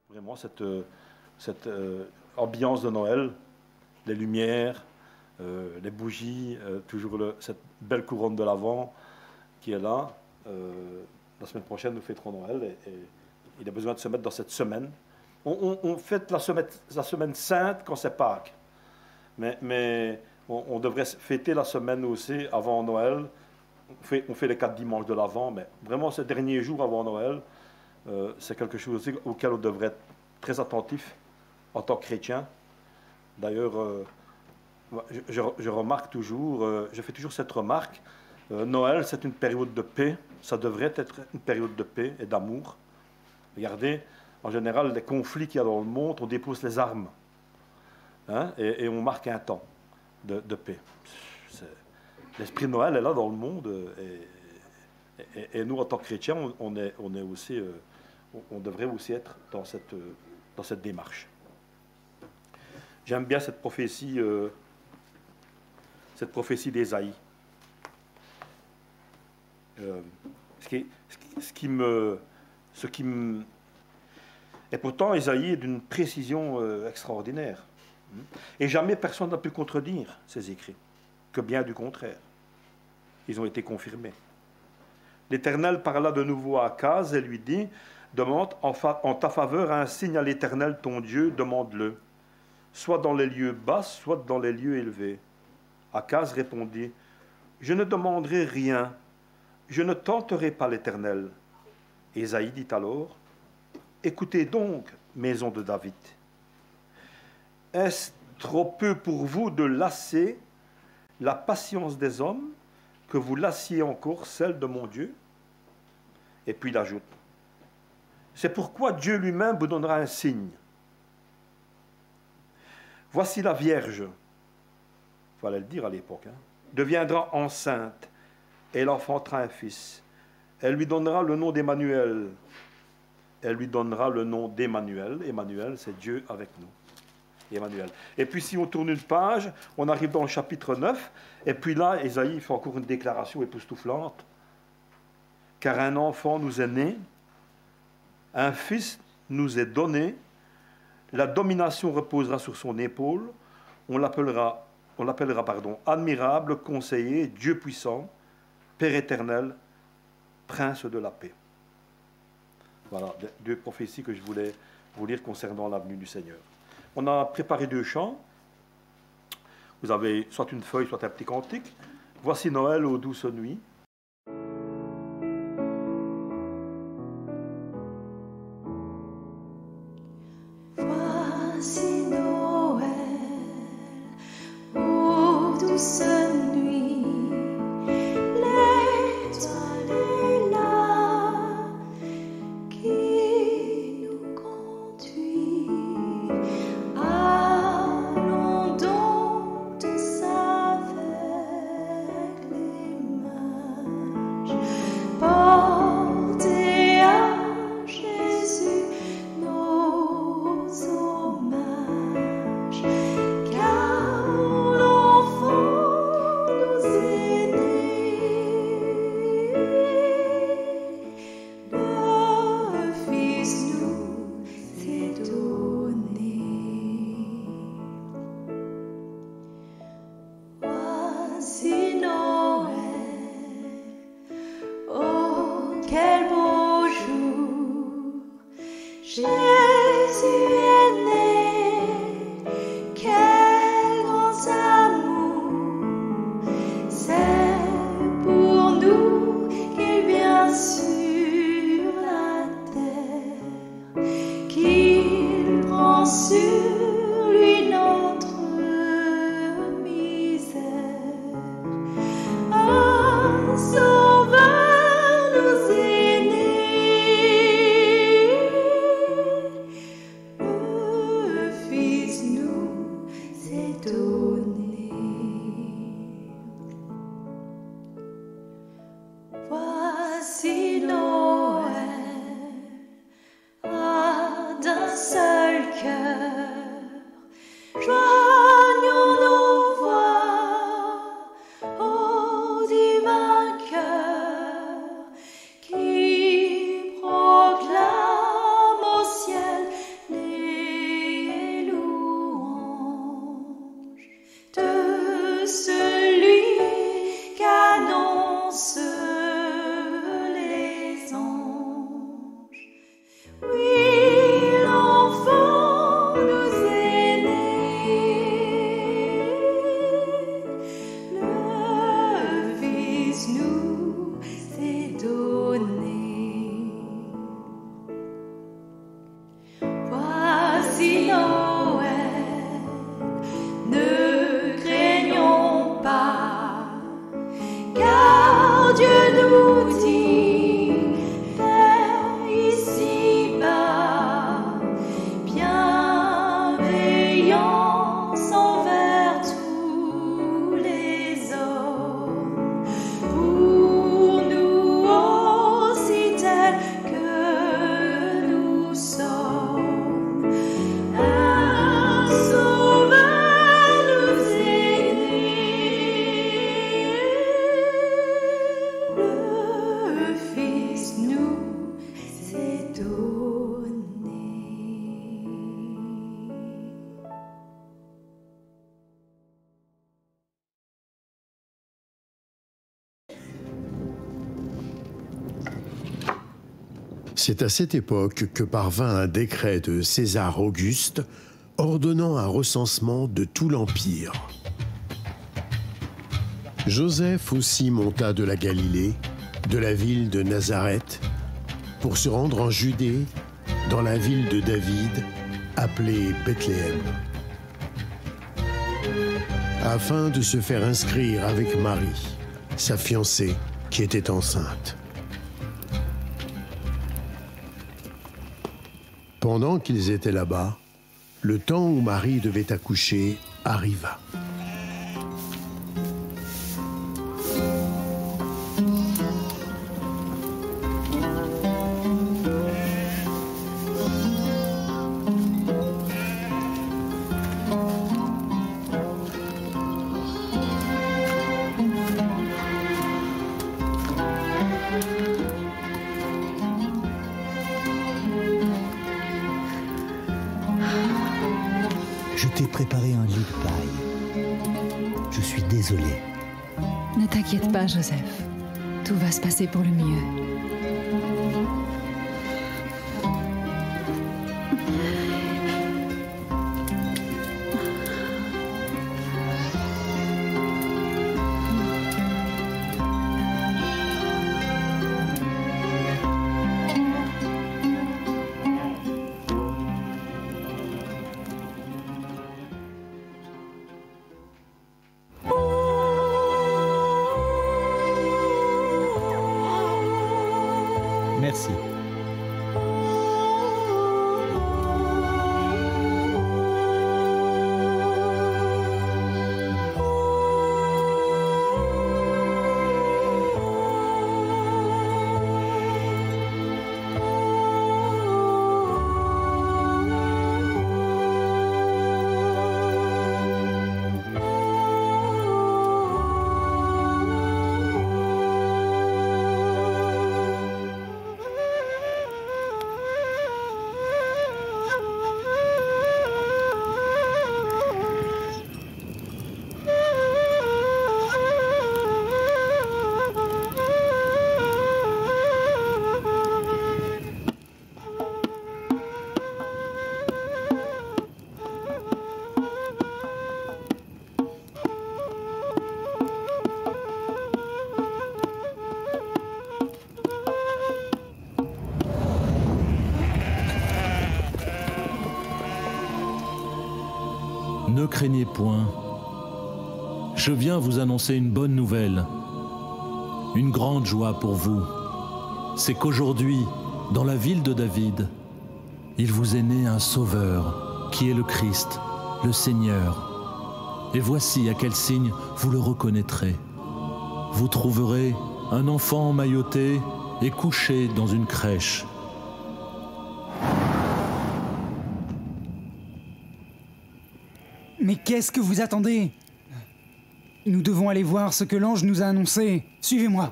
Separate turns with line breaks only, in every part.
Vraiment cette ambiance de Noël, les lumières, les bougies, toujours cette belle couronne de l'Avent qui est là. La semaine prochaine, nous fêterons Noël et il a besoin de se mettre dans cette semaine. On fête la semaine sainte quand c'est Pâques, mais on devrait fêter la semaine aussi avant Noël. On fait les 4 dimanches de l'Avent, mais vraiment ces derniers jours avant Noël, c'est quelque chose aussi auquel on devrait être très attentif en tant que chrétien. D'ailleurs, je remarque toujours, je fais toujours cette remarque, Noël c'est une période de paix, ça devrait être une période de paix et d'amour. Regardez, en général, les conflits qu'il y a dans le monde, on dépose les armes, hein, et on marque un temps de paix. L'esprit de Noël est là dans le monde, et nous, en tant que chrétiens, on est aussi, on devrait aussi être dans cette démarche. J'aime bien cette prophétie d'Ésaïe. Et pourtant, Ésaïe est d'une précision extraordinaire. Et jamais personne n'a pu contredire ces écrits, que bien du contraire. Ils ont été confirmés. L'Éternel parla de nouveau à Akaz et lui dit, demande en ta faveur un signe à l'Éternel ton Dieu, demande-le, soit dans les lieux bas, soit dans les lieux élevés. Akaz répondit, je ne demanderai rien, je ne tenterai pas l'Éternel. Ésaïe dit alors, écoutez donc, maison de David. Est-ce trop peu pour vous de lasser la patience des hommes, que vous lassiez encore celle de mon Dieu? Et puis il ajoute, c'est pourquoi Dieu lui-même vous donnera un signe. Voici la Vierge, il fallait le dire à l'époque, hein, deviendra enceinte, et elle enfantera un fils. Elle lui donnera le nom d'Emmanuel. Elle lui donnera le nom d'Emmanuel. Emmanuel, c'est Dieu avec nous. Emmanuel. Et puis si on tourne une page, on arrive dans le chapitre 9, et puis là, Ésaïe fait encore une déclaration époustouflante. Car un enfant nous est né, un fils nous est donné, la domination reposera sur son épaule, on l'appellera admirable, conseiller, Dieu puissant, Père éternel, Prince de la paix. Voilà, 2 prophéties que je voulais vous lire concernant la venue du Seigneur. On a préparé 2 chants. Vous avez soit une feuille, soit un petit cantique. Voici Noël aux douces nuits.
Voici Noël aux douces nuits. L'étoile est là qui nous conduit. Allons donc tous avec les mages, porter à Jésus nos hommages, car l'enfant nous est né, le Fils nous est donné. Voici Noël, oh quel beau jour, Jésus est né, quel grand amour, c'est pour nous qu'il vient sur la terre, qu'il prend sur lui notre misère. Un sauveur nous est né, le Fils nous est donné. Voici Noël, d'un seul cœur, joignons nos voix au divin cœur qui proclame au ciel
C'est à cette époque que parvint un décret de César Auguste ordonnant un recensement de tout l'Empire. Joseph aussi monta de la Galilée, de la ville de Nazareth, pour se rendre en Judée, dans la ville de David, appelée Bethléem, afin de se faire inscrire avec Marie, sa fiancée, qui était enceinte. Pendant qu'ils étaient là-bas, le temps où Marie devait accoucher arriva.
Je t'ai préparé un lit de paille. Je suis désolé.
Ne t'inquiète pas, Joseph. Tout va se passer pour le mieux.
Merci.
Ne craignez point. Je viens vous annoncer une bonne nouvelle, une grande joie pour vous. C'est qu'aujourd'hui, dans la ville de David, il vous est né un sauveur, qui est le Christ, le Seigneur. Et voici à quel signe vous le reconnaîtrez. Vous trouverez un enfant emmailloté et couché dans une crèche.
Mais qu'est-ce que vous attendez? Nous devons aller voir ce que l'ange nous a annoncé. Suivez-moi.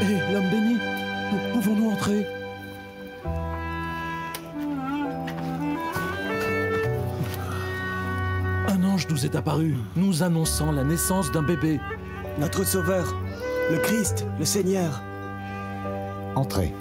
Hé, l'homme béni, pouvons-nous entrer? Un ange nous est apparu, nous annonçant la naissance d'un bébé.
Notre Sauveur, le Christ, le Seigneur.
Entrez.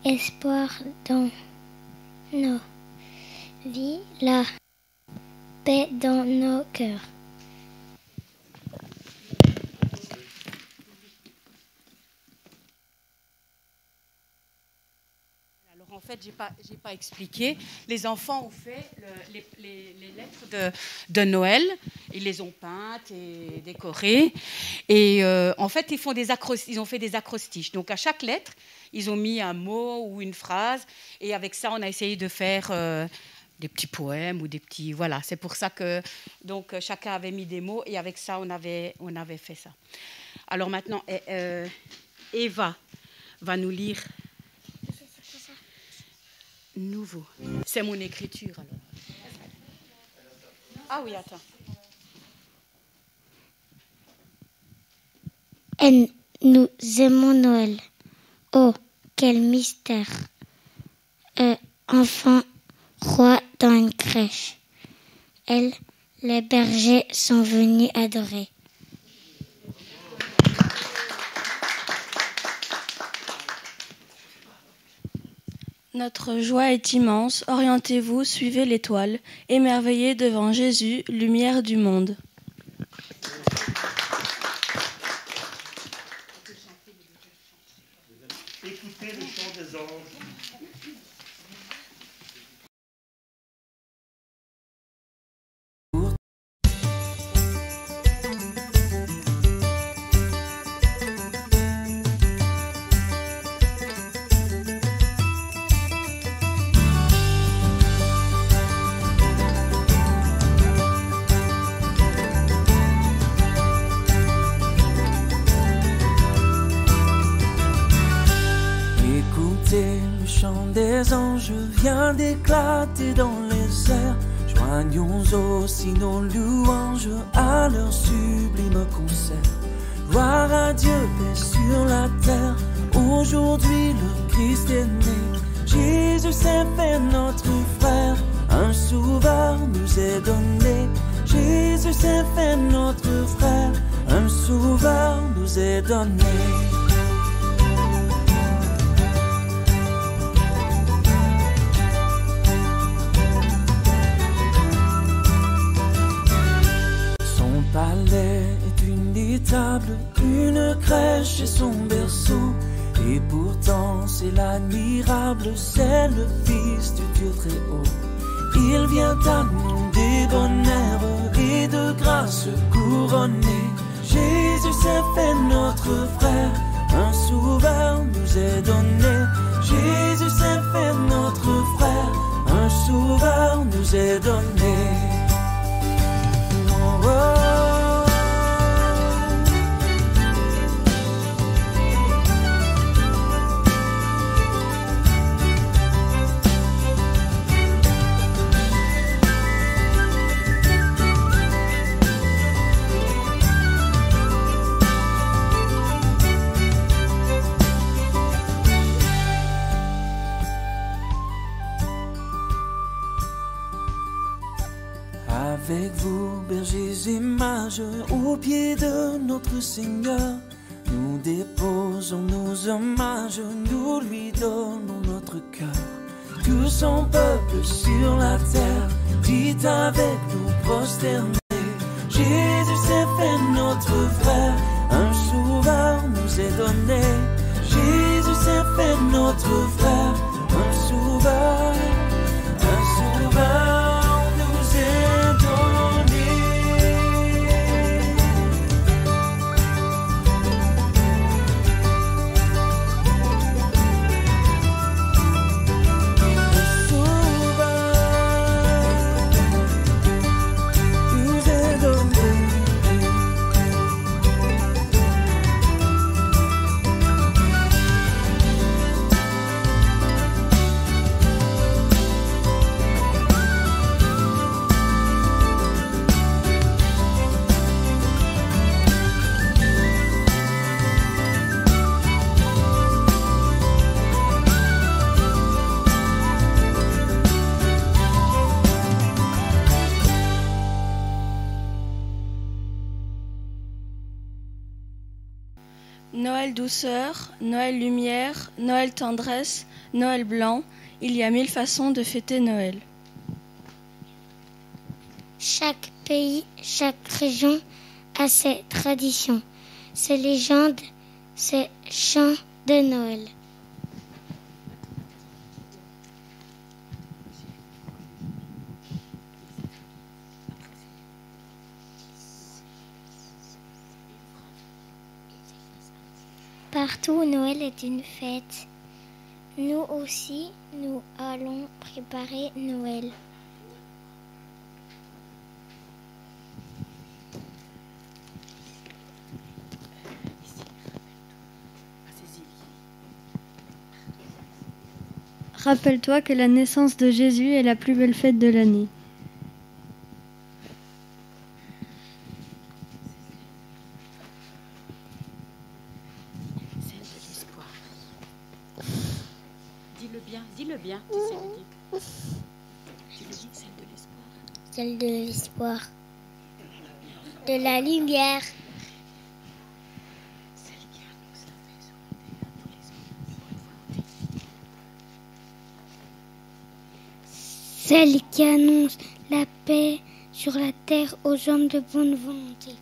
espoir dans nos vies, la paix dans nos cœurs.
En fait, j'ai pas expliqué. Les enfants ont fait les lettres de Noël. Ils les ont peintes et décorées. Et en fait, ils ont fait des acrostiches. Donc, à chaque lettre, ils ont mis un mot ou une phrase. Et avec ça, on a essayé de faire des petits poèmes ou des petits... Voilà, c'est pour ça que donc, chacun avait mis des mots. Et avec ça, on avait fait ça. Alors maintenant, Eva va nous lire... Nouveau. C'est mon écriture, alors. Ah oui, attends.
Et nous aimons Noël. Oh, quel mystère. Enfant, roi dans une crèche. Les bergers sont venus adorer.
Notre joie est immense, orientez-vous, suivez l'étoile, émerveillez devant Jésus, lumière du monde.
Écoutez le chant des anges.
Le chant des anges vient d'éclater dans les airs. Joignons aussi nos louanges à leur sublime concert. Gloire à Dieu, paix sur la terre. Aujourd'hui le Christ est né. Jésus s'est fait notre frère. Un sauveur nous est donné. Jésus s'est fait notre frère. Un sauveur nous est donné. Palais est une étable, une crèche et son berceau. Et pourtant c'est l'admirable, c'est le Fils du Dieu très haut. Il vient à nous des bonheurs et de grâce couronné. Jésus s'est fait notre frère, un sauveur nous est donné. Jésus s'est fait notre frère, un sauveur nous est donné. Oh, oh. Avec vous, bergers et mages, au pied de notre Seigneur, nous déposons nos hommages, nous lui donnons notre cœur. Tout son peuple sur la terre, dit avec nous prosterner. Jésus s'est fait notre frère, un sauveur nous est donné. Jésus s'est fait notre frère, un sauveur, un sauveur.
Noël douceur, Noël lumière, Noël tendresse, Noël blanc. Il y a 1000 façons de fêter Noël.
Chaque pays, chaque région a ses traditions, ses légendes, ses chants de Noël. Partout, Noël est une fête. Nous aussi, nous allons préparer Noël.
Rappelle-toi que la naissance de Jésus est la plus belle fête de l'année.
Dis-le bien.
Celle de l'espoir. De la lumière. Celle qui annonce la paix sur la terre aux hommes de bonne volonté.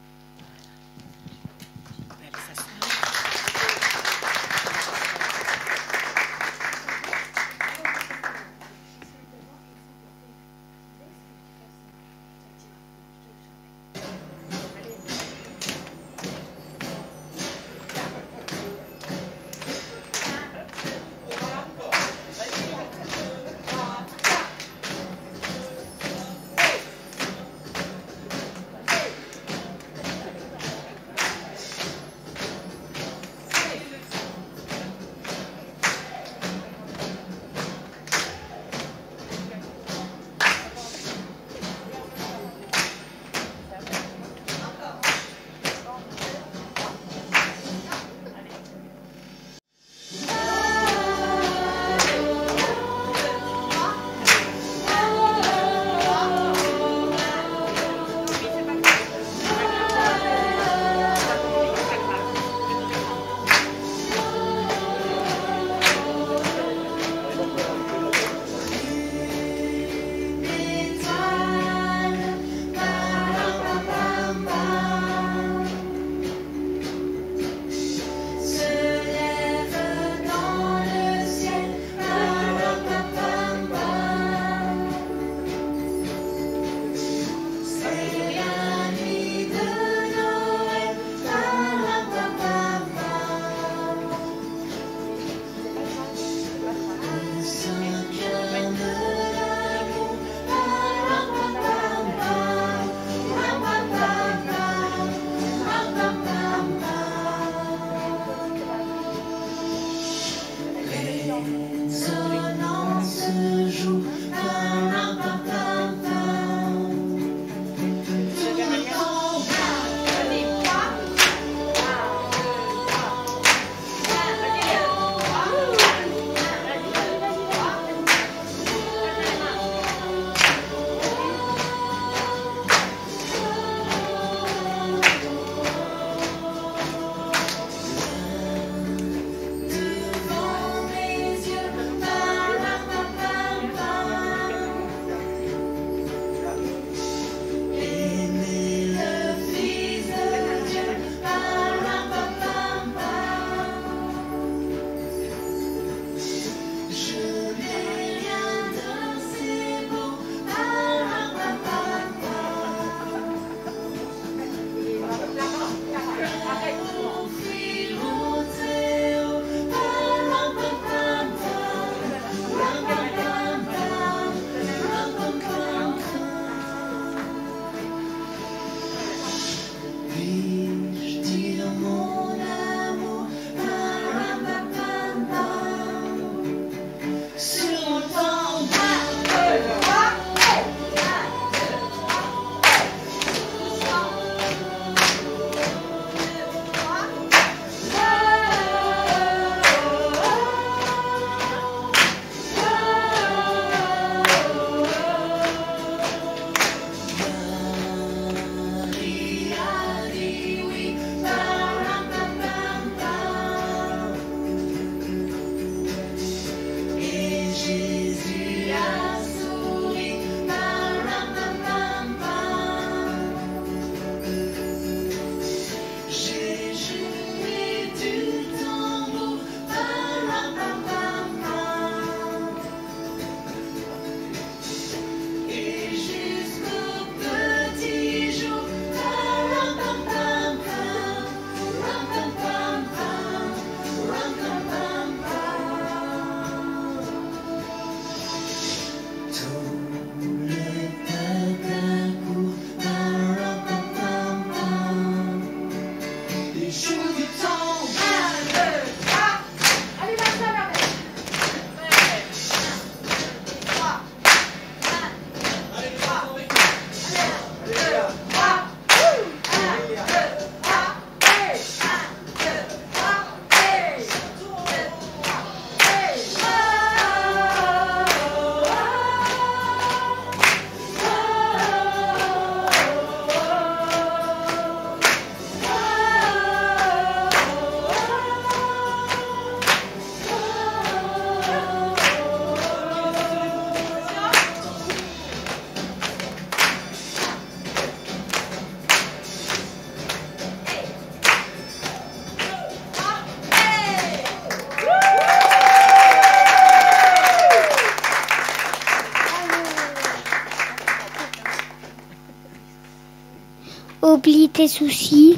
oublie tes soucis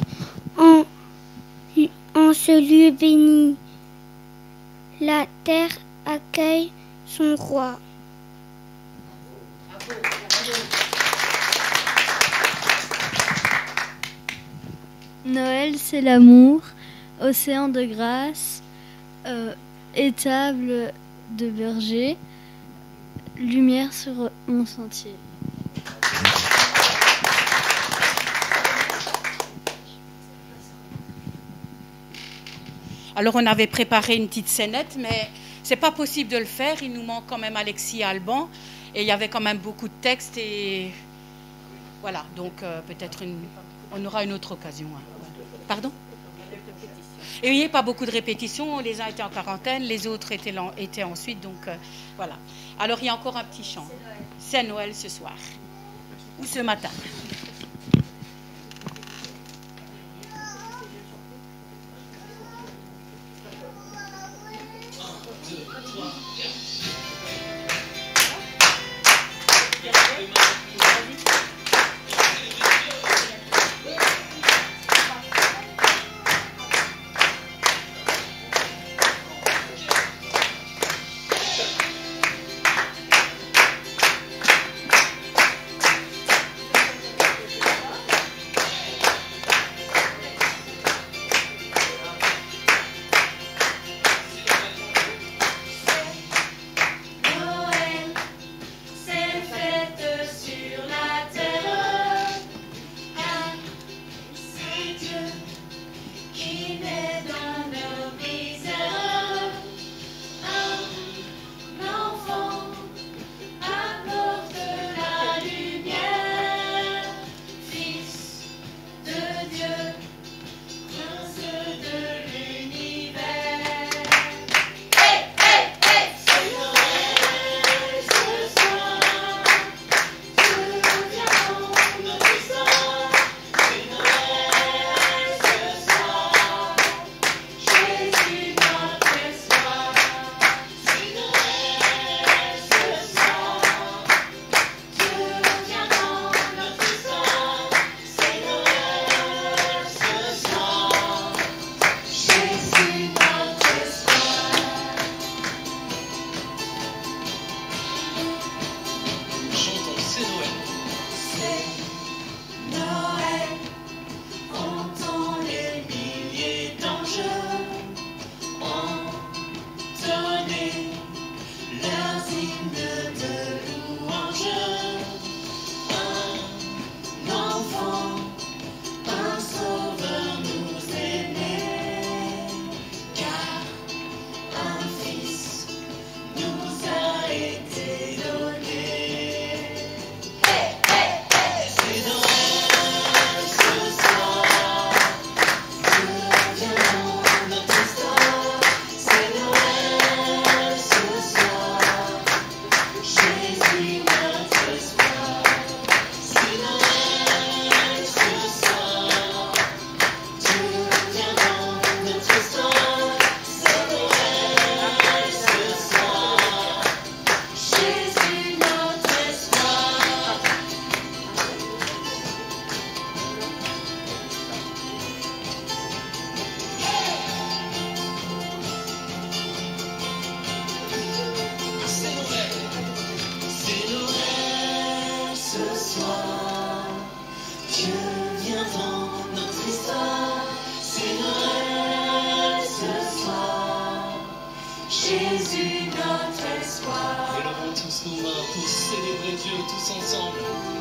en ce lieu béni. La terre accueille son roi.
Noël, c'est l'amour, océan de grâce, étable de berger, lumière sur mon sentier.
Alors on avait préparé une petite scénette, mais c'est pas possible de le faire. Il nous manque quand même Alexis et Alban, et il y avait quand même beaucoup de textes et voilà. Donc peut-être on aura une autre occasion. Hein. Pardon? Et il n'y a pas beaucoup de répétitions. Les uns étaient en quarantaine, les autres étaient ensuite. Donc voilà. Alors il y a encore un petit chant. C'est Noël ce soir ou ce matin.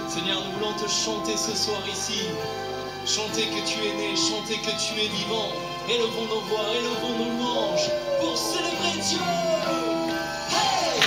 Seigneur, nous voulons te chanter ce soir ici. Chanter que tu es né, chanter que tu es vivant. Élevons nos voix, élevons nos louanges pour célébrer Dieu. Hey!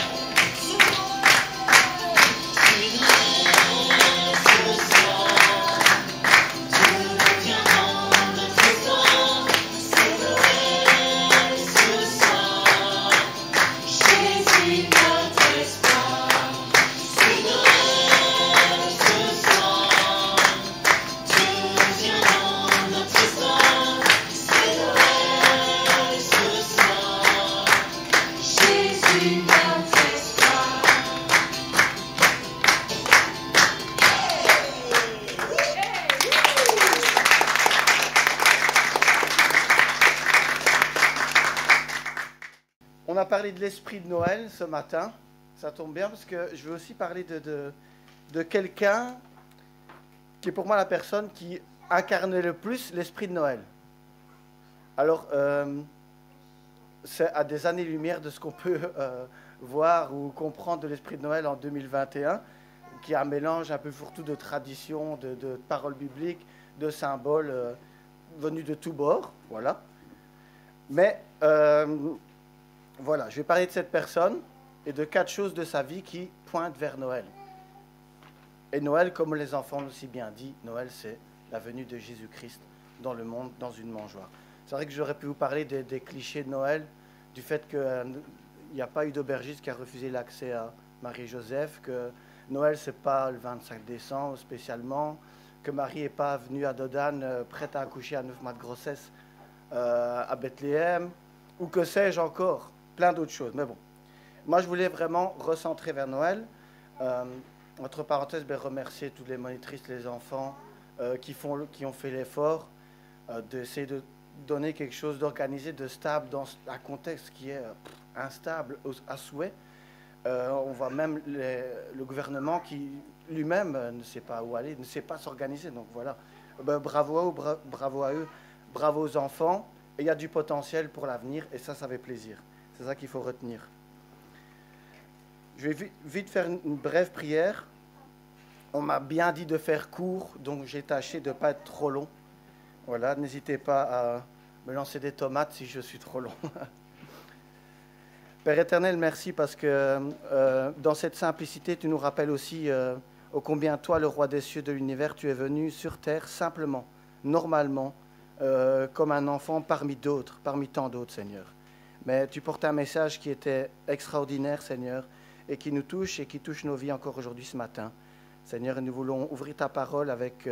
parler de l'esprit de Noël ce matin. Ça tombe bien parce que je veux aussi parler de quelqu'un qui est pour moi la personne qui incarne le plus l'esprit de Noël. Alors, c'est à des années-lumière de ce qu'on peut voir ou comprendre de l'esprit de Noël en 2021, qui est un mélange un peu fourre-tout de traditions, de paroles bibliques, de symboles venus de tous bords. Voilà. Mais voilà, je vais parler de cette personne et de 4 choses de sa vie qui pointent vers Noël. Et Noël, comme les enfants l'ont si bien dit, Noël, c'est la venue de Jésus-Christ dans le monde, dans une mangeoire. C'est vrai que j'aurais pu vous parler des clichés de Noël, du fait qu'il n'y a pas eu d'aubergiste qui a refusé l'accès à Marie-Joseph, que Noël, c'est pas le 25 décembre spécialement, que Marie n'est pas venue à Dodane prête à accoucher à 9 mois de grossesse à Bethléem, ou que sais-je encore, plein d'autres choses. Mais bon, moi, je voulais vraiment recentrer vers Noël. Entre parenthèses, remercier toutes les monitrices, les enfants qui ont fait l'effort d'essayer de donner quelque chose d'organisé, de stable dans un contexte qui est instable à souhait. On voit même le gouvernement qui lui-même ne sait pas où aller, ne sait pas s'organiser. Donc voilà, bravo à eux, bravo à eux, bravo aux enfants. Et il y a du potentiel pour l'avenir et ça fait plaisir. C'est ça qu'il faut retenir. Je vais vite faire une brève prière. On m'a bien dit de faire court, donc j'ai tâché de ne pas être trop long. Voilà, n'hésitez pas à me lancer des tomates si je suis trop long. Père éternel, merci parce que dans cette simplicité, tu nous rappelles aussi ô combien toi, le roi des cieux de l'univers, tu es venu sur terre simplement, normalement, comme un enfant parmi d'autres, parmi tant d'autres, Seigneur. Mais tu portes un message qui était extraordinaire, Seigneur, et qui nous touche et qui touche nos vies encore aujourd'hui ce matin. Seigneur, nous voulons ouvrir ta parole avec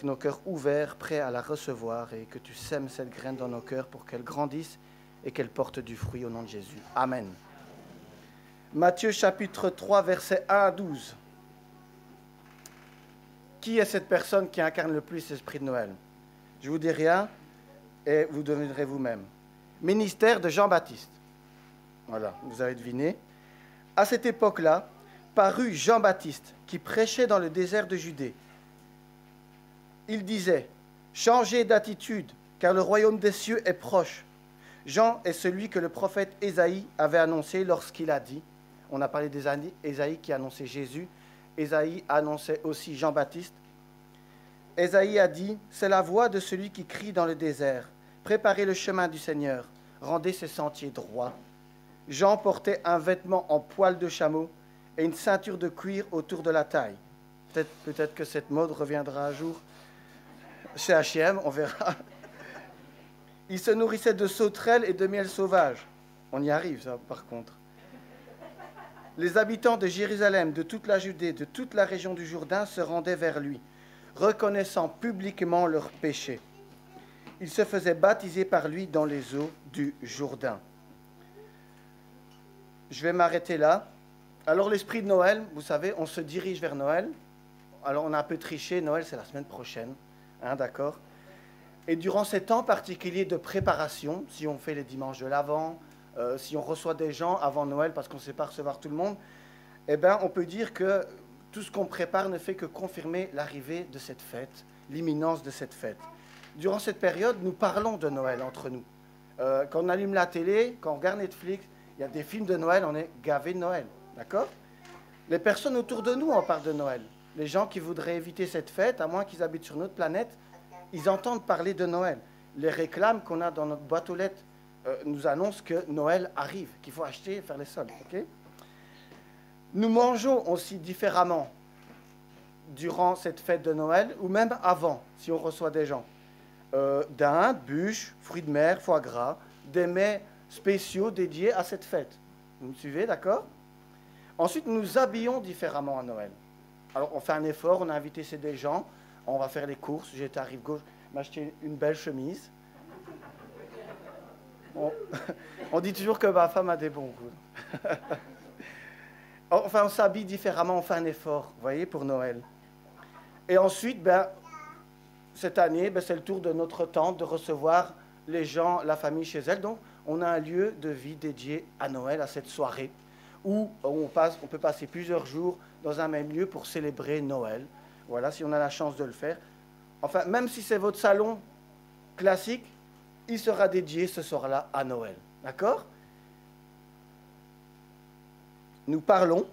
nos cœurs ouverts, prêts à la recevoir, et que tu sèmes cette graine dans nos cœurs pour qu'elle grandisse et qu'elle porte du fruit au nom de Jésus. Amen. Matthieu chapitre 3, versets 1 à 12. Qui est cette personne qui incarne le plus l'esprit de Noël? Je vous dis rien et vous devinerez vous-même. Ministère de Jean-Baptiste. Voilà, vous avez deviné. À cette époque-là, parut Jean-Baptiste qui prêchait dans le désert de Judée. Il disait, « Changez d'attitude, car le royaume des cieux est proche. » Jean est celui que le prophète Ésaïe avait annoncé lorsqu'il a dit, on a parlé d'Ésaïe qui annonçait Jésus, Ésaïe annonçait aussi Jean-Baptiste. Ésaïe a dit, « C'est la voix de celui qui crie dans le désert. Préparez le chemin du Seigneur, rendez ses sentiers droits. » Jean portait un vêtement en poil de chameau et une ceinture de cuir autour de la taille. Peut-être que cette mode reviendra un jour chez H&M, on verra. Il se nourrissait de sauterelles et de miel sauvage. On y arrive, ça, par contre. Les habitants de Jérusalem, de toute la Judée, de toute la région du Jourdain se rendaient vers lui, reconnaissant publiquement leurs péchés. Ils se faisaient baptiser par lui dans les eaux du Jourdain. Je vais m'arrêter là. Alors, l'esprit de Noël, vous savez, on se dirige vers Noël. Alors, on a un peu triché. Noël, c'est la semaine prochaine. Hein, d'accord? Et durant ces temps particuliers de préparation, si on fait les dimanches de l'Avent, si on reçoit des gens avant Noël parce qu'on ne sait pas recevoir tout le monde, eh bien, on peut dire que tout ce qu'on prépare ne fait que confirmer l'arrivée de cette fête, l'imminence de cette fête. Durant cette période, nous parlons de Noël entre nous. Quand on allume la télé, quand on regarde Netflix, il y a des films de Noël, on est gavé de Noël. D'accord? Les personnes autour de nous en parlent de Noël. Les gens qui voudraient éviter cette fête, à moins qu'ils habitent sur notre planète, ils entendent parler de Noël. Les réclames qu'on a dans notre boîte aux lettres nous annoncent que Noël arrive, qu'il faut acheter et faire les soldes. Okay? Nous mangeons aussi différemment durant cette fête de Noël, ou même avant, si on reçoit des gens. Dinde, bûches, fruits de mer, foie gras, des mets spéciaux dédiés à cette fête. Vous me suivez, d'accord? Ensuite, nous nous habillons différemment à Noël. Alors, on fait un effort, on a invité des gens, on va faire les courses. J'étais à Rive-Gauche, m'acheter une belle chemise. On dit toujours que ma femme a des bons goûts. Enfin, on s'habille différemment, on fait un effort, vous voyez, pour Noël. Et ensuite, cette année, c'est le tour de notre tante de recevoir les gens, la famille chez elle. Donc, on a un lieu de vie dédié à Noël, à cette soirée, où on peut passer plusieurs jours dans un même lieu pour célébrer Noël. Voilà, si on a la chance de le faire. Enfin, même si c'est votre salon classique, il sera dédié ce soir-là à Noël. D'accord? Nous parlons,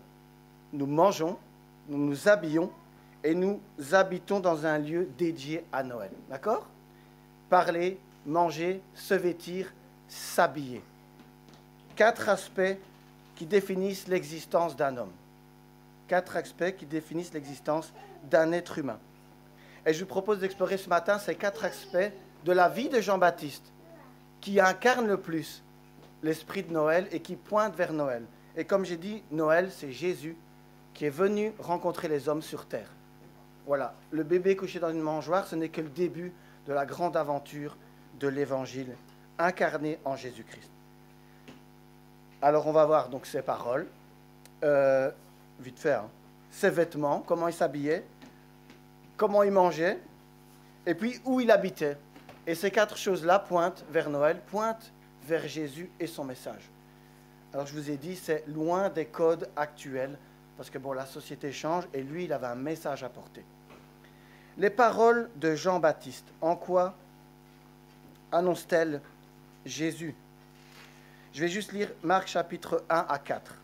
nous mangeons, nous nous habillons et nous habitons dans un lieu dédié à Noël. D'accord? Parler, manger, se vêtir, s'habiller. 4 aspects qui définissent l'existence d'un homme. 4 aspects qui définissent l'existence d'un être humain. Et je vous propose d'explorer ce matin ces 4 aspects de la vie de Jean-Baptiste qui incarnent le plus l'esprit de Noël et qui pointent vers Noël. Et comme j'ai dit, Noël, c'est Jésus qui est venu rencontrer les hommes sur terre. Voilà, le bébé couché dans une mangeoire, ce n'est que le début de la grande aventure de l'Évangile incarné en Jésus-Christ. Alors on va voir donc ses paroles, vite fait, hein. Ses vêtements, comment il s'habillait, comment il mangeait, et puis où il habitait. Et ces 4 choses-là pointent vers Noël, pointent vers Jésus et son message. Alors je vous ai dit, c'est loin des codes actuels, parce que bon, la société change, et lui, il avait un message à porter. Les paroles de Jean-Baptiste, en quoi annoncent-elles Jésus? Je vais juste lire Marc chapitre 1 à 4.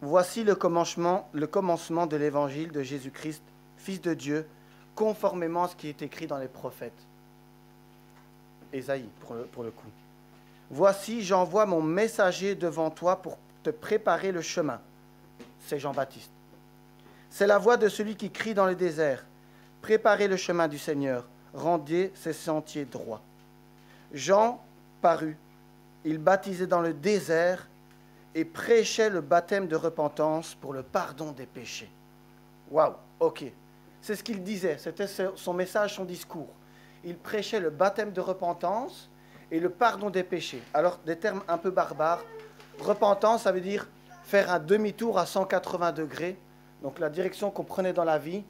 Voici le commencement de l'évangile de Jésus-Christ, Fils de Dieu, conformément à ce qui est écrit dans les prophètes. Ésaïe, pour le coup. Voici, j'envoie mon messager devant toi pour te préparer le chemin. C'est Jean-Baptiste. C'est la voix de celui qui crie dans le désert. Préparez le chemin du Seigneur, rendez ses sentiers droits. Jean parut. Il baptisait dans le désert et prêchait le baptême de repentance pour le pardon des péchés. Waouh, ok. C'est ce qu'il disait, c'était son message, son discours. Il prêchait le baptême de repentance et le pardon des péchés. Alors, des termes un peu barbares. Repentance, ça veut dire faire un demi-tour à 180 degrés. Donc, la direction qu'on prenait dans la vie,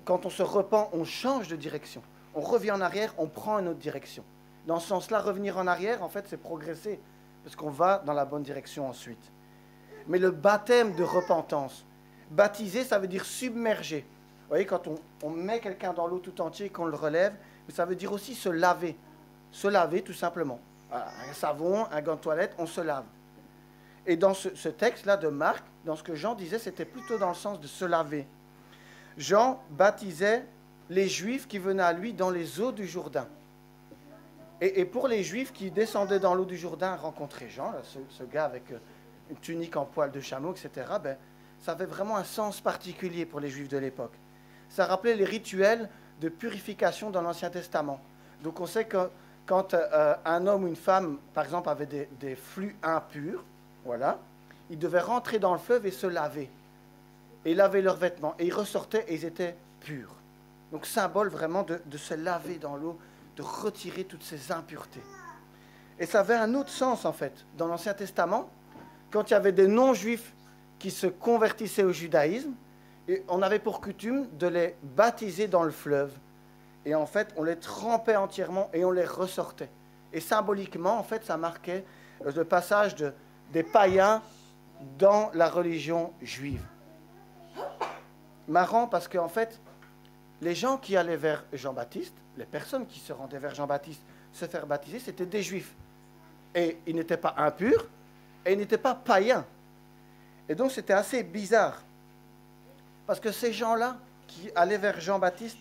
quand on se repent, on change de direction. On revient en arrière, on prend une autre direction. Dans ce sens-là, revenir en arrière, en fait, c'est progresser, parce qu'on va dans la bonne direction ensuite. Mais le baptême de repentance, baptiser, ça veut dire submerger. Vous voyez, quand on met quelqu'un dans l'eau tout entier et qu'on le relève, ça veut dire aussi se laver. Se laver, tout simplement. Un savon, un gant de toilette, on se lave. Et dans ce texte-là de Marc, dans ce que Jean disait, c'était plutôt dans le sens de se laver. Jean baptisait les Juifs qui venaient à lui dans les eaux du Jourdain. Et pour les Juifs qui descendaient dans l'eau du Jourdain rencontrer Jean, là, ce gars avec une tunique en poil de chameau, etc., ben, ça avait vraiment un sens particulier pour les Juifs de l'époque. Ça rappelait les rituels de purification dans l'Ancien Testament. Donc on sait que quand un homme ou une femme, par exemple, avait des flux impurs, voilà, ils devaient rentrer dans le fleuve et se laver. Et laver leurs vêtements. Et ils ressortaient et ils étaient purs. Donc symbole vraiment de se laver dans l'eau, de retirer toutes ces impuretés. Et ça avait un autre sens, en fait. Dans l'Ancien Testament, quand il y avait des non-juifs qui se convertissaient au judaïsme, et on avait pour coutume de les baptiser dans le fleuve. Et en fait, on les trempait entièrement et on les ressortait. Et symboliquement, en fait, ça marquait le passage des païens dans la religion juive. Marrant parce qu'en fait, les gens qui allaient vers Jean-Baptiste, les personnes qui se rendaient vers Jean-Baptiste se faire baptiser, c'était des juifs. Et ils n'étaient pas impurs et ils n'étaient pas païens. Et donc c'était assez bizarre. Parce que ces gens-là qui allaient vers Jean-Baptiste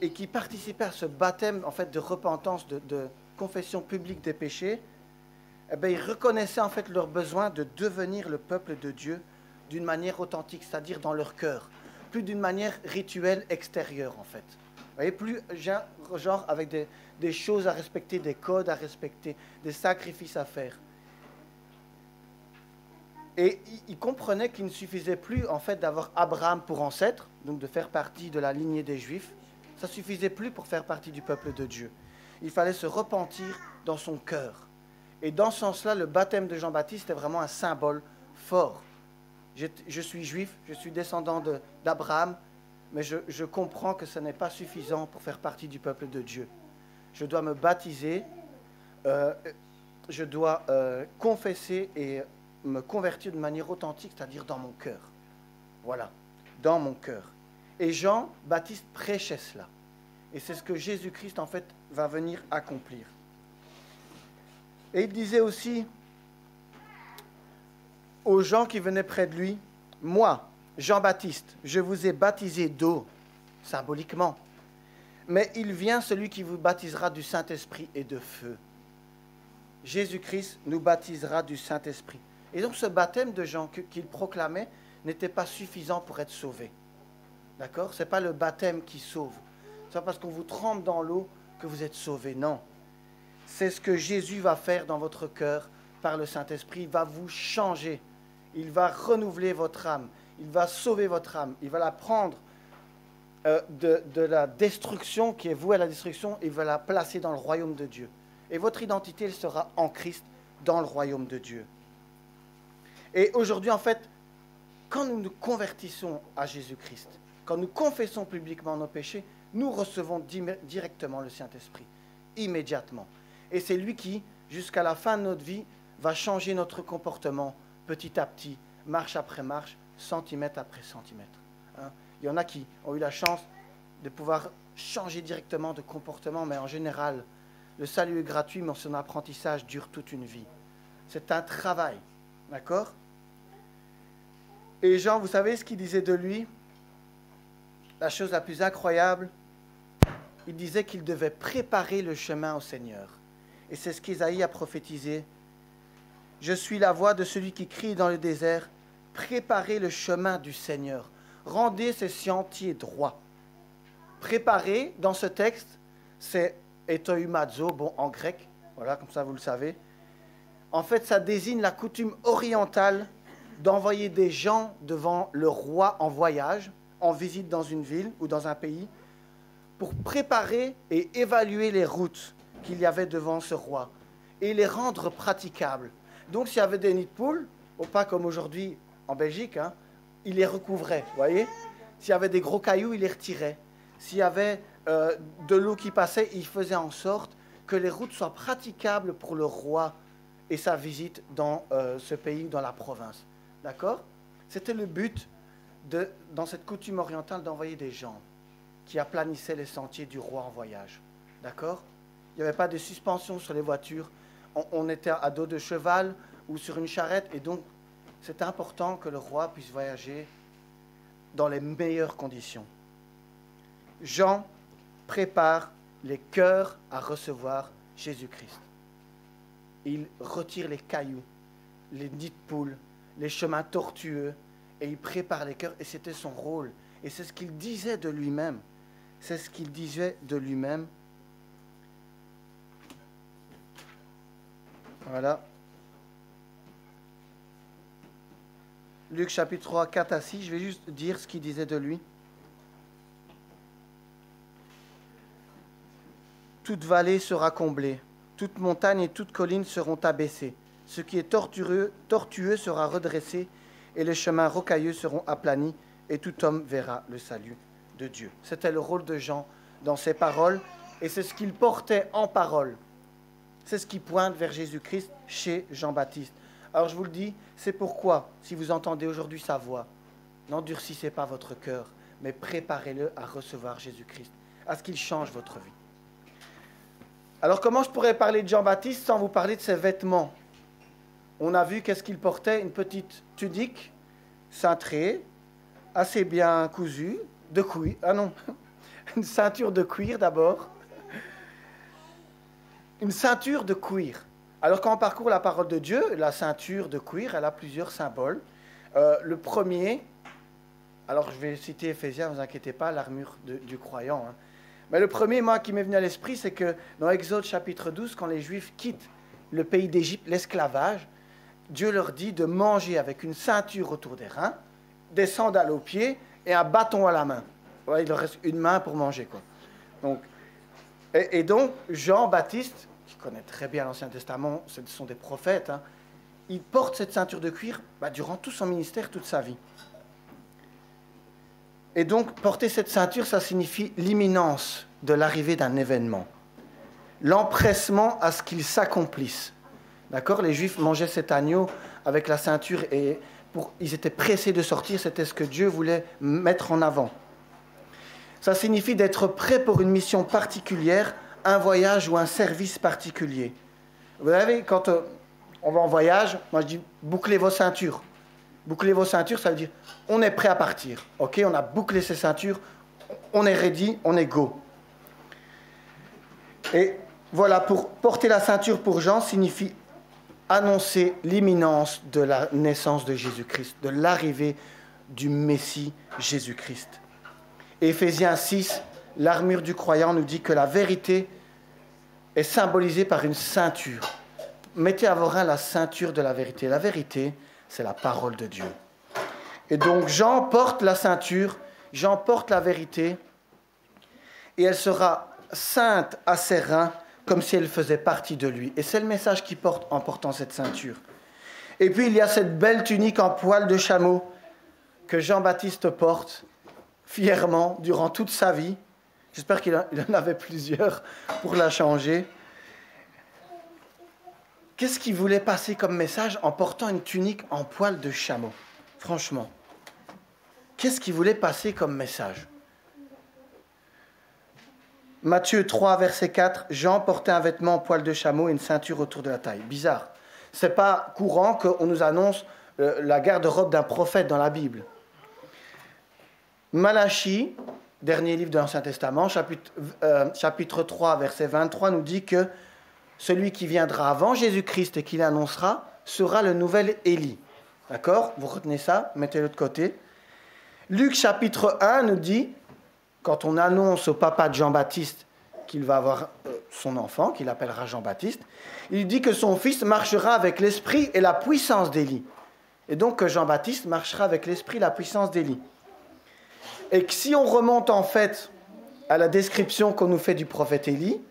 et qui participaient à ce baptême en fait, de repentance, de confession publique des péchés, eh bien, ils reconnaissaient en fait leur besoin de devenir le peuple de Dieu d'une manière authentique, c'est-à-dire dans leur cœur, plus d'une manière rituelle extérieure en fait. Vous voyez, plus genre avec des choses à respecter, des codes à respecter, des sacrifices à faire. Et ils comprenaient qu'il ne suffisait plus en fait d'avoir Abraham pour ancêtre, donc de faire partie de la lignée des Juifs. Ça ne suffisait plus pour faire partie du peuple de Dieu. Il fallait se repentir dans son cœur. Et dans ce sens-là, le baptême de Jean-Baptiste est vraiment un symbole fort. Je suis juif, je suis descendant d'Abraham, mais je comprends que ce n'est pas suffisant pour faire partie du peuple de Dieu. Je dois me baptiser confesser et me convertir de manière authentique, c'est-à-dire dans mon cœur. Voilà, dans mon cœur. Et Jean-Baptiste prêchait cela. Et c'est ce que Jésus-Christ, en fait, va venir accomplir. Et il disait aussi aux gens qui venaient près de lui, « Moi, Jean-Baptiste, je vous ai baptisé d'eau, symboliquement. Mais il vient celui qui vous baptisera du Saint-Esprit et de feu. » Jésus-Christ nous baptisera du Saint-Esprit. Et donc ce baptême de Jean qu'il proclamait n'était pas suffisant pour être sauvé. D'accord? Ce n'est pas le baptême qui sauve. Ce n'est pas parce qu'on vous trempe dans l'eau que vous êtes sauvé. Non. C'est ce que Jésus va faire dans votre cœur par le Saint-Esprit. Il va vous changer. Il va renouveler votre âme. Il va sauver votre âme. Il va la prendre de la destruction qui est vouée à la destruction. Il va la placer dans le royaume de Dieu. Et votre identité, elle sera en Christ dans le royaume de Dieu. Et aujourd'hui, en fait, quand nous nous convertissons à Jésus-Christ, quand nous confessons publiquement nos péchés, nous recevons directement le Saint-Esprit, immédiatement. Et c'est lui qui, jusqu'à la fin de notre vie, va changer notre comportement petit à petit, marche après marche, centimètre après centimètre. Hein? Il y en a qui ont eu la chance de pouvoir changer directement de comportement, mais en général, le salut est gratuit, mais son apprentissage dure toute une vie. C'est un travail, d'accord? Et Jean, vous savez ce qu'il disait de lui? La chose la plus incroyable, il disait qu'il devait préparer le chemin au Seigneur. Et c'est ce qu'Ésaïe a prophétisé. « Je suis la voix de celui qui crie dans le désert, préparez le chemin du Seigneur, rendez ses sentiers droits. » Préparer, dans ce texte, c'est etoimazo, bon, en grec, voilà, comme ça vous le savez. En fait, ça désigne la coutume orientale d'envoyer des gens devant le roi en voyage, en visite dans une ville ou dans un pays, pour préparer et évaluer les routes qu'il y avait devant ce roi et les rendre praticables. Donc, s'il y avait des nids de poules, ou pas comme aujourd'hui en Belgique, hein, il les recouvrait, vous voyez. S'il y avait des gros cailloux, il les retirait. S'il y avait de l'eau qui passait, il faisait en sorte que les routes soient praticables pour le roi et sa visite dans ce pays, dans la province. D'accord? C'était le but, dans cette coutume orientale, d'envoyer des gens qui aplanissaient les sentiers du roi en voyage. D'accord? Il n'y avait pas de suspension sur les voitures. On était à dos de cheval ou sur une charrette. Et donc, c'est important que le roi puisse voyager dans les meilleures conditions. Jean prépare les cœurs à recevoir Jésus-Christ. Il retire les cailloux, les nids de poules, les chemins tortueux, et il prépare les cœurs. Et c'était son rôle. Et c'est ce qu'il disait de lui-même. C'est ce qu'il disait de lui-même. Voilà. Luc chapitre 3, 4 à 6, je vais juste dire ce qu'il disait de lui. Toute vallée sera comblée, toute montagne et toute colline seront abaissées. Ce qui est tortueux sera redressé, et les chemins rocailleux seront aplanis, et tout homme verra le salut de Dieu. C'était le rôle de Jean dans ses paroles, et c'est ce qu'il portait en parole. C'est ce qui pointe vers Jésus-Christ chez Jean-Baptiste. Alors je vous le dis, c'est pourquoi, si vous entendez aujourd'hui sa voix, n'endurcissez pas votre cœur, mais préparez-le à recevoir Jésus-Christ, à ce qu'il change votre vie. Alors comment je pourrais parler de Jean-Baptiste sans vous parler de ses vêtements? On a vu qu'est-ce qu'il portait, une petite tunique cintrée, assez bien cousue, de cuir, une ceinture de cuir d'abord. Une ceinture de cuir. Alors quand on parcourt la parole de Dieu, la ceinture de cuir, elle a plusieurs symboles. Le premier, alors je vais citer Éphésiens, ne vous inquiétez pas, l'armure du croyant. Hein. Mais le premier, moi, qui m'est venu à l'esprit, c'est que dans Exode chapitre 12, quand les Juifs quittent le pays d'Égypte, l'esclavage, Dieu leur dit de manger avec une ceinture autour des reins, des sandales aux pieds et un bâton à la main. Ouais, il leur reste une main pour manger, quoi. Donc, et donc, Jean-Baptiste, qui connaît très bien l'Ancien Testament, ce sont des prophètes, hein, il porte cette ceinture de cuir durant tout son ministère, toute sa vie. Et donc, porter cette ceinture, ça signifie l'imminence de l'arrivée d'un événement. l'empressement à ce qu'il s'accomplisse. D'accord? Les Juifs mangeaient cet agneau avec la ceinture et ils étaient pressés de sortir, c'était ce que Dieu voulait mettre en avant. Ça signifie d'être prêt pour une mission particulière, un voyage ou un service particulier. Vous savez, quand on va en voyage, moi je dis bouclez vos ceintures. Boucler vos ceintures, ça veut dire on est prêt à partir. Ok, on a bouclé ses ceintures, on est ready, on est go. Et voilà, pour porter la ceinture pour Jean signifie annoncer l'imminence de la naissance de Jésus-Christ, de l'arrivée du Messie Jésus-Christ. Éphésiens 6, l'armure du croyant nous dit que la vérité est symbolisée par une ceinture. Mettez à vos reins la ceinture de la vérité. La vérité, c'est la parole de Dieu. Et donc Jean porte la ceinture, Jean porte la vérité, et elle sera sainte à ses reins, comme si elle faisait partie de lui. Et c'est le message qu'il porte en portant cette ceinture. Et puis il y a cette belle tunique en poil de chameau que Jean-Baptiste porte fièrement durant toute sa vie. J'espère qu'il en avait plusieurs pour la changer. Qu'est-ce qu'il voulait passer comme message en portant une tunique en poil de chameau? Franchement, qu'est-ce qu'il voulait passer comme message? Matthieu 3, verset 4, Jean portait un vêtement en poil de chameau et une ceinture autour de la taille. Bizarre. Ce n'est pas courant qu'on nous annonce la garde-robe d'un prophète dans la Bible. Malachie, dernier livre de l'Ancien Testament, chapitre 3, verset 23, nous dit que celui qui viendra avant Jésus-Christ et qui l'annoncera sera le nouvel Élie. D'accord? Vous retenez ça, mettez-le de côté. Luc chapitre 1 nous dit, quand on annonce au papa de Jean-Baptiste qu'il va avoir son enfant, qu'il appellera Jean-Baptiste, il dit que son fils marchera avec l'esprit et la puissance d'Élie. Et donc que Jean-Baptiste marchera avec l'esprit et la puissance d'Élie. Et que si on remonte en fait à la description qu'on nous fait du prophète Élie,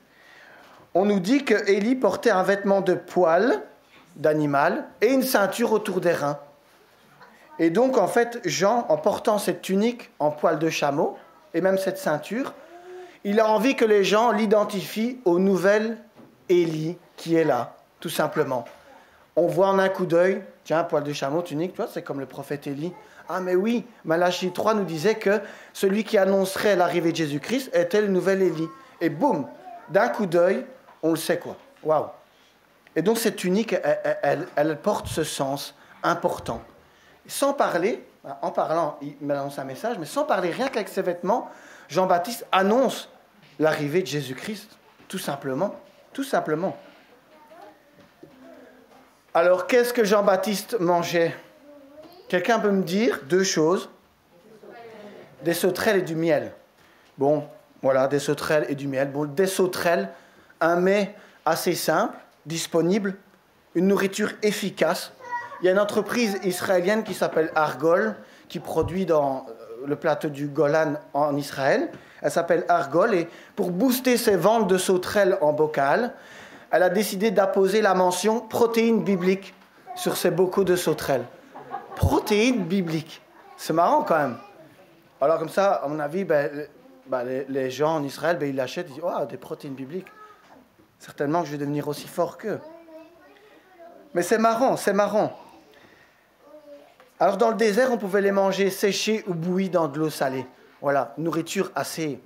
on nous dit que Élie portait un vêtement de poil d'animal et une ceinture autour des reins. Et donc en fait, Jean, en portant cette tunique en poil de chameau, et même cette ceinture, il a envie que les gens l'identifient au nouvel Élie qui est là, tout simplement. On voit en un coup d'œil, tiens, poil de chameau, tunique, tu vois, c'est comme le prophète Élie. Ah mais oui, Malachie 3 nous disait que celui qui annoncerait l'arrivée de Jésus-Christ était le nouvel Élie. Et boum, d'un coup d'œil, on le sait quoi. Waouh. Et donc cette tunique, elle porte ce sens important. Sans parler, en parlant, il m'annonce un message, mais sans parler, rien qu'avec ses vêtements, Jean-Baptiste annonce l'arrivée de Jésus-Christ, tout simplement. Tout simplement. Alors, qu'est-ce que Jean-Baptiste mangeait? Quelqu'un peut me dire deux choses? Des sauterelles et du miel. Bon, voilà, des sauterelles et du miel. Bon, des sauterelles, un mets assez simple, disponible, une nourriture efficace. Il y a une entreprise israélienne qui s'appelle Argol, qui produit dans le plateau du Golan en Israël. Elle s'appelle Argol, et pour booster ses ventes de sauterelles en bocal, elle a décidé d'apposer la mention protéines bibliques sur ses bocaux de sauterelles. Protéines bibliques. C'est marrant quand même. Alors comme ça, à mon avis, les gens en Israël, ils l'achètent, ils disent « Oh, des protéines bibliques. Certainement que je vais devenir aussi fort qu'eux. » Mais c'est marrant, c'est marrant. Alors dans le désert, on pouvait les manger séchés ou bouillis dans de l'eau salée. Voilà, nourriture assez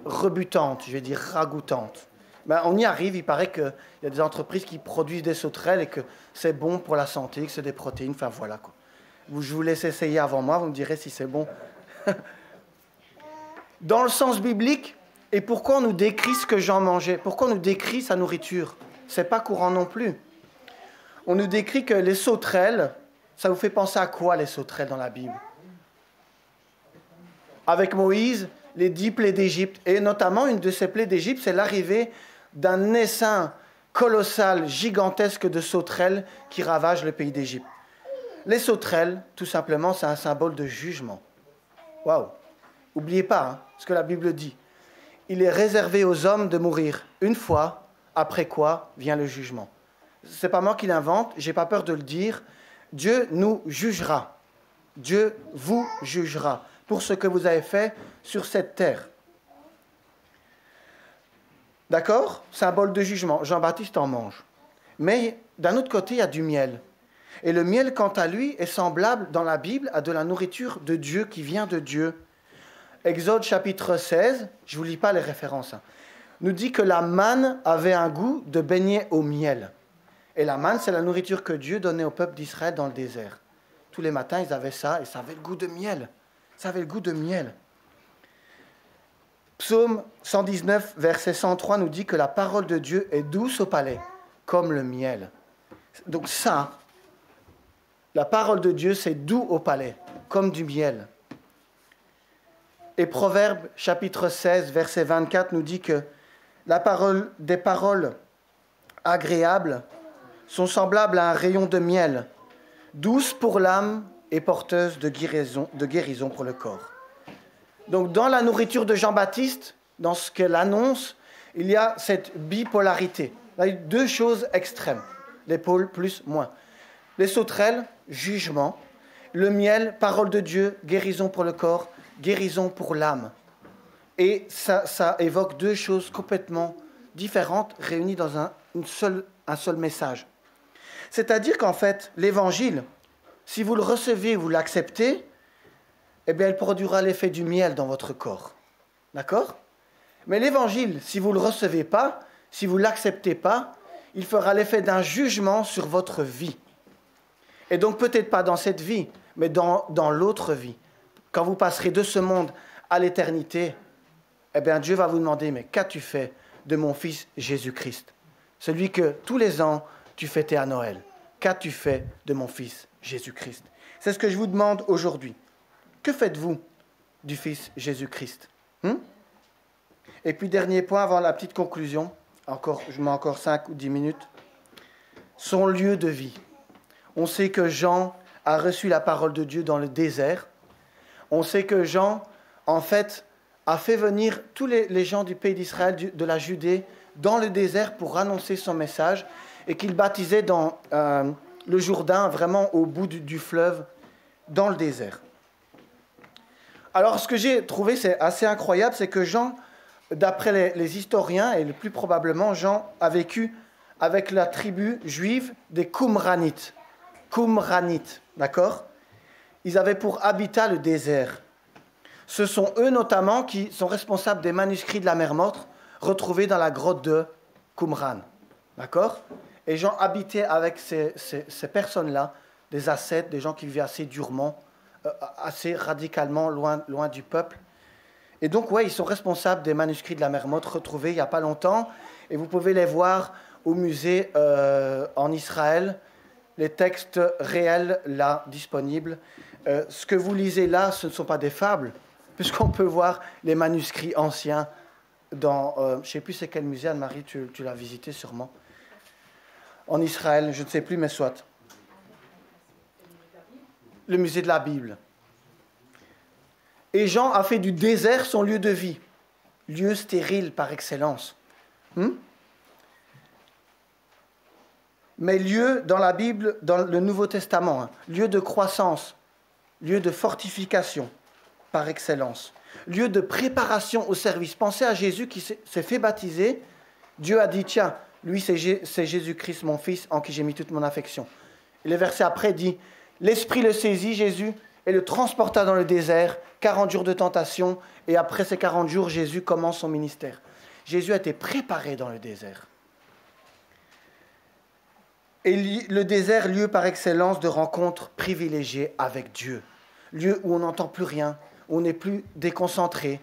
rebutante, je vais dire ragoûtante. Ben, on y arrive, il paraît qu'il y a des entreprises qui produisent des sauterelles et que c'est bon pour la santé, que c'est des protéines, enfin voilà quoi. Je vous laisse essayer avant moi, vous me direz si c'est bon. Dans le sens biblique, et pourquoi on nous décrit ce que Jean mangeait? Pourquoi on nous décrit sa nourriture? C'est pas courant non plus. On nous décrit que les sauterelles, ça vous fait penser à quoi les sauterelles dans la Bible? Avec Moïse, les 10 plaies d'Égypte. Et notamment, une de ces plaies d'Égypte, c'est l'arrivée d'un essaim colossal, gigantesque de sauterelles qui ravagent le pays d'Égypte. Les sauterelles, tout simplement, c'est un symbole de jugement. Waouh! N'oubliez pas ce que la Bible dit. Il est réservé aux hommes de mourir une fois, après quoi vient le jugement. Ce n'est pas moi qui l'invente, je n'ai pas peur de le dire. Dieu nous jugera. Dieu vous jugera pour ce que vous avez fait sur cette terre. D'accord? Symbole de jugement. Jean-Baptiste en mange. Mais d'un autre côté, il y a du miel. Et le miel, quant à lui, est semblable dans la Bible à de la nourriture de Dieu qui vient de Dieu. Exode chapitre 16, je ne vous lis pas les références, nous dit que la manne avait un goût de beignet au miel. Et la manne, c'est la nourriture que Dieu donnait au peuple d'Israël dans le désert. Tous les matins, ils avaient ça et ça avait le goût de miel. Ça avait le goût de miel. Psaume 119, verset 103 nous dit que la parole de Dieu est douce au palais, comme le miel. Donc ça, la parole de Dieu, c'est doux au palais, comme du miel. Et Proverbes, chapitre 16, verset 24, nous dit que des paroles agréables sont semblables à un rayon de miel, douces pour l'âme et porteuses de guérison pour le corps. Donc dans la nourriture de Jean-Baptiste, dans ce qu'elle annonce, il y a cette bipolarité. Il y a deux choses extrêmes, les pôles plus, moins. Les sauterelles, jugement. Le miel, parole de Dieu, guérison pour le corps, guérison pour l'âme. Et ça évoque deux choses complètement différentes, réunies dans un seul message. C'est-à-dire qu'en fait, l'évangile, si vous le recevez, vous l'acceptez, eh bien, il produira l'effet du miel dans votre corps. D'accord? Mais l'évangile, si vous ne le recevez pas, si vous ne l'acceptez pas, il fera l'effet d'un jugement sur votre vie. Et donc, peut-être pas dans cette vie, mais dans l'autre vie. Quand vous passerez de ce monde à l'éternité, eh bien, Dieu va vous demander, mais qu'as-tu fait de mon fils Jésus-Christ? Celui que tous les ans, tu fêtais à Noël. Qu'as-tu fait de mon fils Jésus-Christ? C'est ce que je vous demande aujourd'hui. Que faites-vous du fils Jésus-Christ? Et puis, dernier point, avant la petite conclusion, je mets encore 5 ou 10 minutes. Son lieu de vie. On sait que Jean a reçu la parole de Dieu dans le désert. On sait que Jean, en fait, a fait venir tous les gens du pays d'Israël, de la Judée, dans le désert pour annoncer son message, et qu'il baptisait dans le Jourdain, vraiment au bout du fleuve, dans le désert. Alors, ce que j'ai trouvé, c'est assez incroyable, c'est que Jean, d'après les historiens, et le plus probablement, Jean a vécu avec la tribu juive des Qumranites. Qumranites, d'accord? Ils avaient pour habitat le désert. Ce sont eux notamment qui sont responsables des manuscrits de la mer Morte retrouvés dans la grotte de Qumran. D'accord? Et Jean habitait avec ces personnes-là, des ascètes, des gens qui vivaient assez durement, assez radicalement loin du peuple. Et donc, ouais, ils sont responsables des manuscrits de la mer Morte retrouvés il n'y a pas longtemps. Et vous pouvez les voir au musée en Israël. Les textes réels, là, disponibles. Ce que vous lisez là, ce ne sont pas des fables, puisqu'on peut voir les manuscrits anciens dans... je ne sais plus c'est quel musée, Anne-Marie, tu l'as visité sûrement. En Israël, je ne sais plus, mais soit. Le musée de la Bible. Et Jean a fait du désert son lieu de vie, lieu stérile par excellence. Mais lieu dans la Bible, dans le Nouveau Testament, lieu de croissance, lieu de fortification par excellence, lieu de préparation au service. Pensez à Jésus qui s'est fait baptiser. Dieu a dit, tiens, lui c'est Jésus-Christ, mon fils, en qui j'ai mis toute mon affection. Et le verset après dit, l'Esprit le saisit, Jésus, et le transporta dans le désert, 40 jours de tentation, et après ces 40 jours, Jésus commence son ministère. Jésus a été préparé dans le désert. Et le désert, lieu par excellence de rencontre privilégiée avec Dieu. Lieu où on n'entend plus rien, où on n'est plus déconcentré,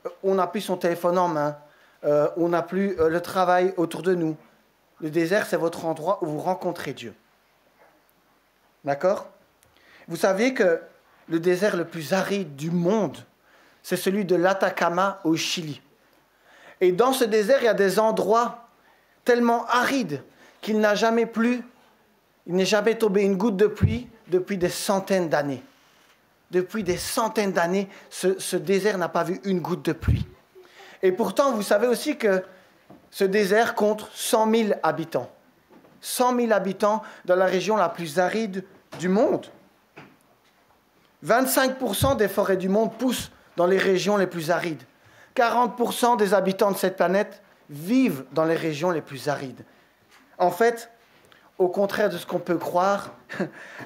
où on n'a plus son téléphone en main, où on n'a plus le travail autour de nous. Le désert, c'est votre endroit où vous rencontrez Dieu. D'accord? Vous savez que le désert le plus aride du monde, c'est celui de l'Atacama au Chili. Et dans ce désert, il y a des endroits tellement arides qu'il n'a jamais plu, il n'est jamais tombé une goutte de pluie depuis des centaines d'années. Depuis des centaines d'années, ce désert n'a pas vu une goutte de pluie. Et pourtant, vous savez aussi que ce désert compte 100 000 habitants. 100 000 habitants dans la région la plus aride du monde. 25% des forêts du monde poussent dans les régions les plus arides. 40% des habitants de cette planète vivent dans les régions les plus arides. En fait, au contraire de ce qu'on peut croire,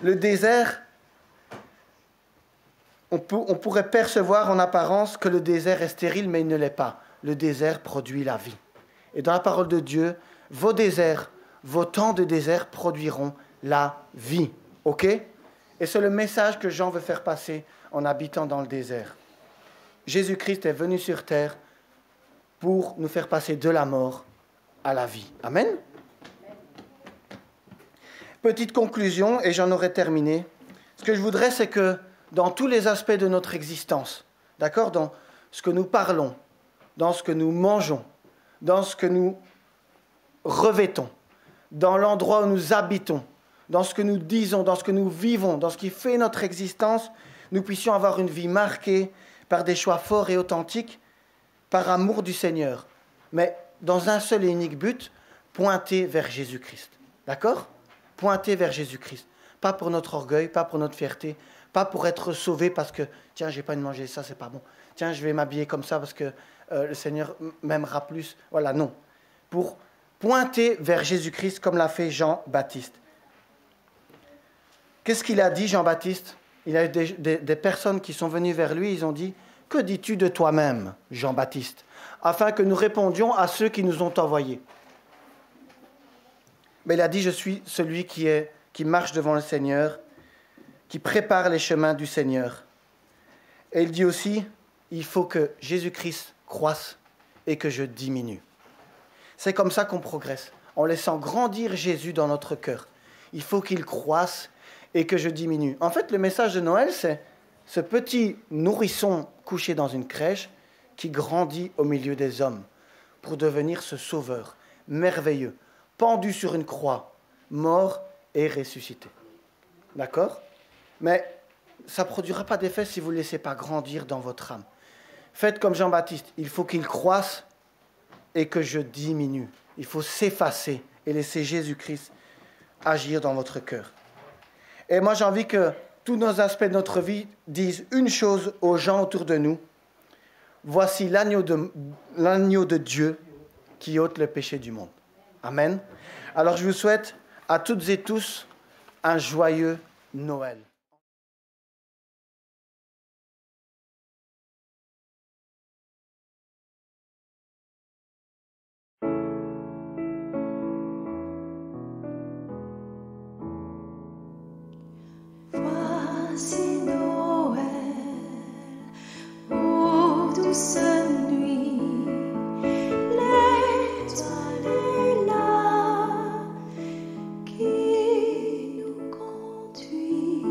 le désert, on pourrait percevoir en apparence que le désert est stérile, mais il ne l'est pas. Le désert produit la vie. Et dans la parole de Dieu, vos déserts, vos temps de désert produiront la vie. OK ? Et c'est le message que Jean veut faire passer en habitant dans le désert. Jésus-Christ est venu sur terre pour nous faire passer de la mort à la vie. Amen. Petite conclusion, et j'en aurai terminé. Ce que je voudrais, c'est que dans tous les aspects de notre existence, d'accord, dans ce que nous parlons, dans ce que nous mangeons, dans ce que nous revêtons, dans l'endroit où nous habitons, dans ce que nous disons, dans ce que nous vivons, dans ce qui fait notre existence, nous puissions avoir une vie marquée par des choix forts et authentiques, par amour du Seigneur, mais dans un seul et unique but, pointer vers Jésus-Christ. D'accord ? Pointer vers Jésus-Christ. Pas pour notre orgueil, pas pour notre fierté, pas pour être sauvé parce que, tiens, j'ai pas envie de manger ça, c'est pas bon. Tiens, je vais m'habiller comme ça parce que le Seigneur m'aimera plus. Voilà, non. Pour pointer vers Jésus-Christ comme l'a fait Jean-Baptiste. Qu'est-ce qu'il a dit, Jean-Baptiste ? Il y a eu des personnes qui sont venues vers lui, ils ont dit, « Que dis-tu de toi-même, Jean-Baptiste ?» afin que nous répondions à ceux qui nous ont envoyés. Mais il a dit, « Je suis celui qui marche devant le Seigneur, qui prépare les chemins du Seigneur. » Et il dit aussi, « Il faut que Jésus-Christ croisse et que je diminue. » C'est comme ça qu'on progresse, en laissant grandir Jésus dans notre cœur. Il faut qu'il croisse et que je diminue. En fait, le message de Noël, c'est ce petit nourrisson couché dans une crèche qui grandit au milieu des hommes pour devenir ce sauveur merveilleux, pendu sur une croix, mort et ressuscité. D'accord ? Mais ça ne produira pas d'effet si vous ne le laissez pas grandir dans votre âme. Faites comme Jean-Baptiste, il faut qu'il croisse et que je diminue. Il faut s'effacer et laisser Jésus-Christ agir dans votre cœur. Et moi, j'ai envie que tous nos aspects de notre vie disent une chose aux gens autour de nous. Voici l'agneau de Dieu qui ôte le péché du monde. Amen. Alors, je vous souhaite à toutes et tous un joyeux Noël.
Voici Noël, ô douce nuit, l'étoile est là qui nous conduit.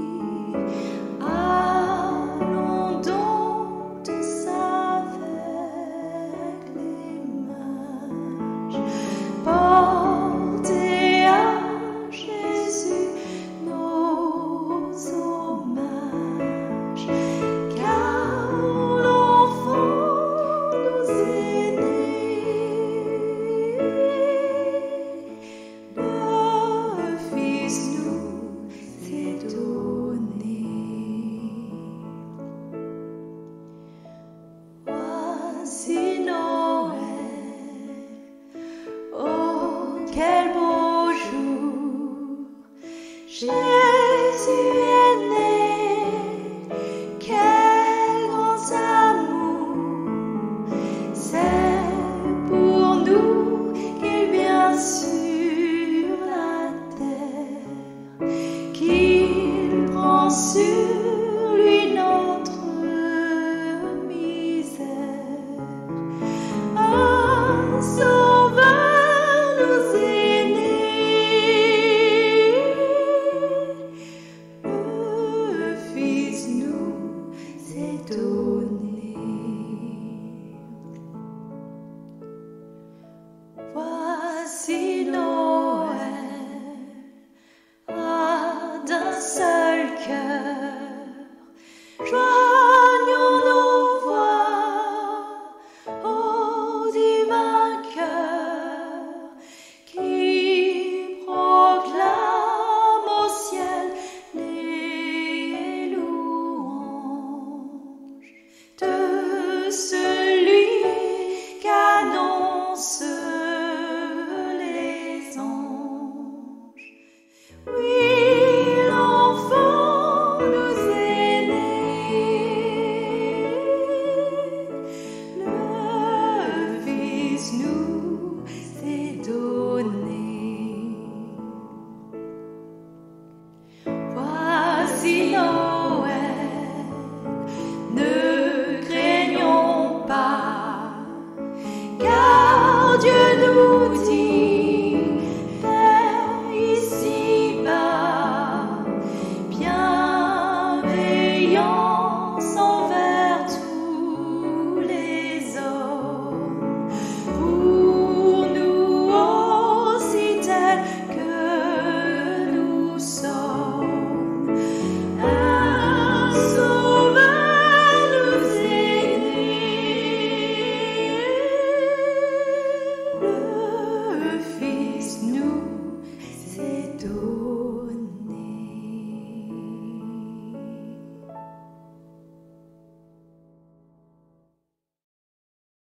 Allons donc tous avec les mages, porter à Jésus nos hommages, car l'enfant nous est né, le Fils nous est donné. Voici Noël, oh quel beau jour, Jésus est né, quel grand amour, c'est pour nous qu'il vient sur la terre, qu'il prend sur lui notre misère. Un sauveur nous est né, le Fils nous est donné. Voici Noël, d'un seul cœur, Oui,